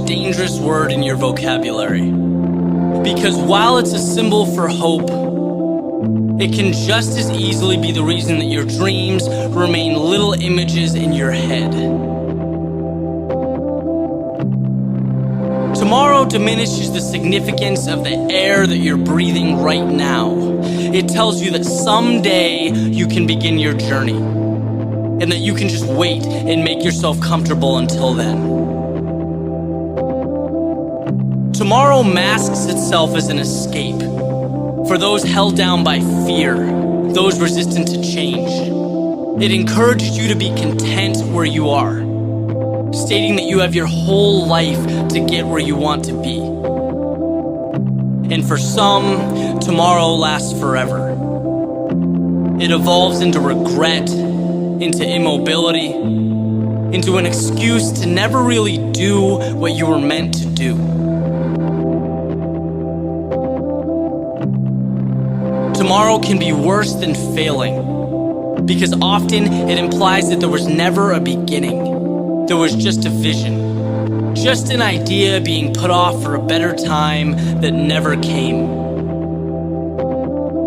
most dangerous word in your vocabulary. Because while it's a symbol for hope, it can just as easily be the reason that your dreams remain little images in your head. Tomorrow diminishes the significance of the air that you're breathing right now. It tells you that someday you can begin your journey, and that you can just wait and make yourself comfortable until then. Tomorrow masks itself as an escape for those held down by fear, those resistant to change. It encourages you to be content where you are, stating that you have your whole life to get where you want to be. And for some, tomorrow lasts forever. It evolves into regret, into immobility, into an excuse to never really do what you were meant to do. Tomorrow can be worse than failing, because often it implies that there was never a beginning. There was just a vision, just an idea being put off for a better time that never came.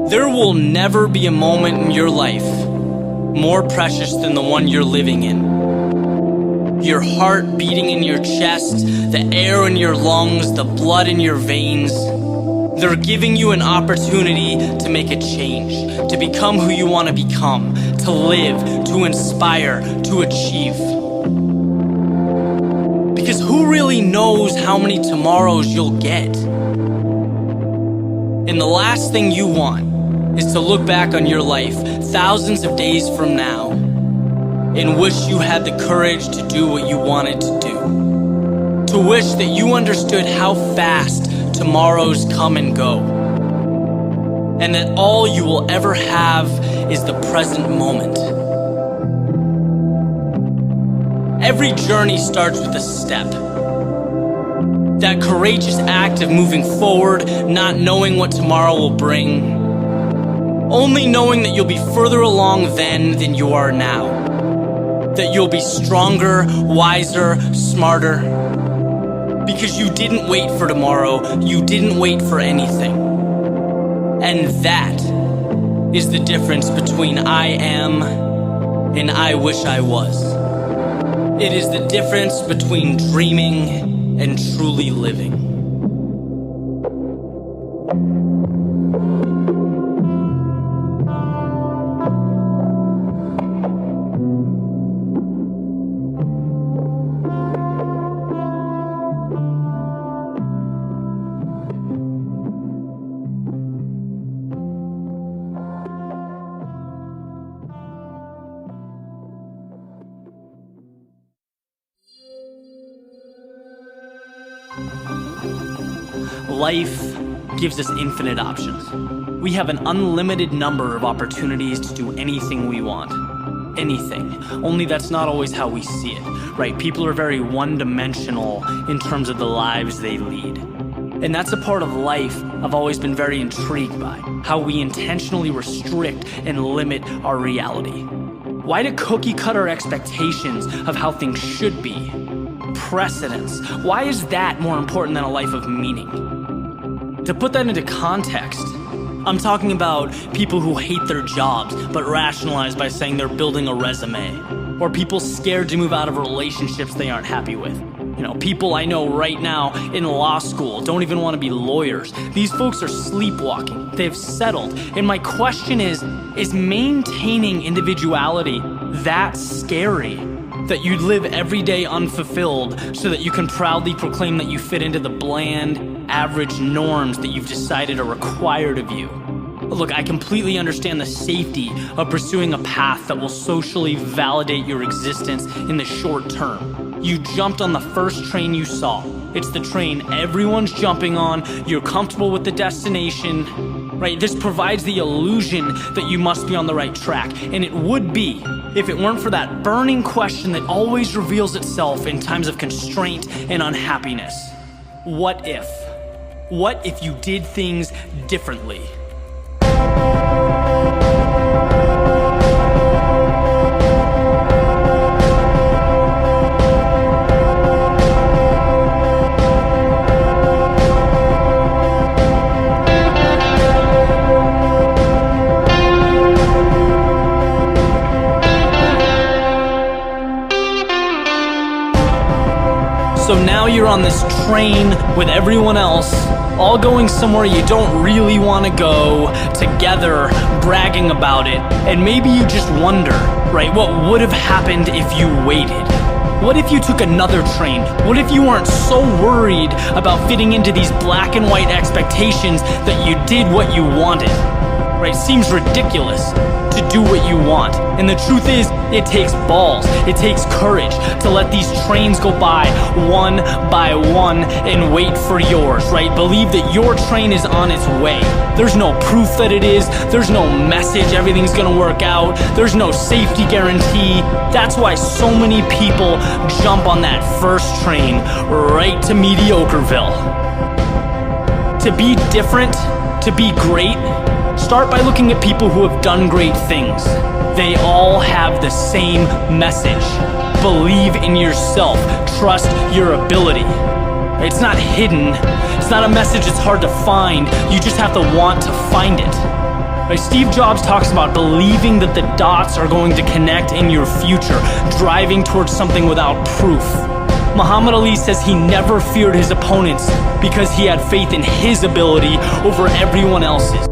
There will never be a moment in your life more precious than the one you're living in. Your heart beating in your chest, the air in your lungs, the blood in your veins. They're giving you an opportunity to make a change, to become who you want to become, to live, to inspire, to achieve. Because who really knows how many tomorrows you'll get? And the last thing you want is to look back on your life thousands of days from now and wish you had the courage to do what you wanted to do. To wish that you understood how fast tomorrows come and go, and that all you will ever have is the present moment. Every journey starts with a step. That courageous act of moving forward, not knowing what tomorrow will bring, only knowing that you'll be further along then than you are now. That you'll be stronger, wiser, smarter. Because you didn't wait for tomorrow, you didn't wait for anything. And that is the difference between I am and I wish I was. It is the difference between dreaming and truly living. Life gives us infinite options. We have an unlimited number of opportunities to do anything we want. Anything. Only that's not always how we see it, right? People are very one-dimensional in terms of the lives they lead. And that's a part of life I've always been very intrigued by, how we intentionally restrict and limit our reality. Why do cookie-cutter expectations of how things should be, precedence, why is that more important than a life of meaning? To put that into context, I'm talking about people who hate their jobs but rationalize by saying they're building a resume, or people scared to move out of relationships they aren't happy with. You know, people I know right now in law school don't even want to be lawyers. These folks are sleepwalking. They've settled. And my question is maintaining individuality that scary? That you'd live every day unfulfilled so that you can proudly proclaim that you fit into the bland, average norms that you've decided are required of you. Look, I completely understand the safety of pursuing a path that will socially validate your existence in the short term. You jumped on the first train you saw. It's the train everyone's jumping on. You're comfortable with the destination, right? This provides the illusion that you must be on the right track, and it would be if it weren't for that burning question that always reveals itself in times of constraint and unhappiness. What if? What if you did things differently? you're on this train with everyone else, all going somewhere you don't really want to go, together, bragging about it, and maybe you just wonder, right, what would have happened if you waited? What if you took another train? What if you weren't so worried about fitting into these black and white expectations that you did what you wanted? Right? Seems ridiculous to do what you want. And the truth is, it takes balls, it takes courage to let these trains go by one and wait for yours, right? Believe that your train is on its way. There's no proof that it is, there's no message everything's gonna work out, there's no safety guarantee. That's why so many people jump on that first train right to Mediocreville. To be different, to be great, start by looking at people who have done great things. They all have the same message. Believe in yourself. Trust your ability. It's not hidden. It's not a message that's hard to find. You just have to want to find it. Right? Steve Jobs talks about believing that the dots are going to connect in your future, driving towards something without proof. Muhammad Ali says he never feared his opponents because he had faith in his ability over everyone else's.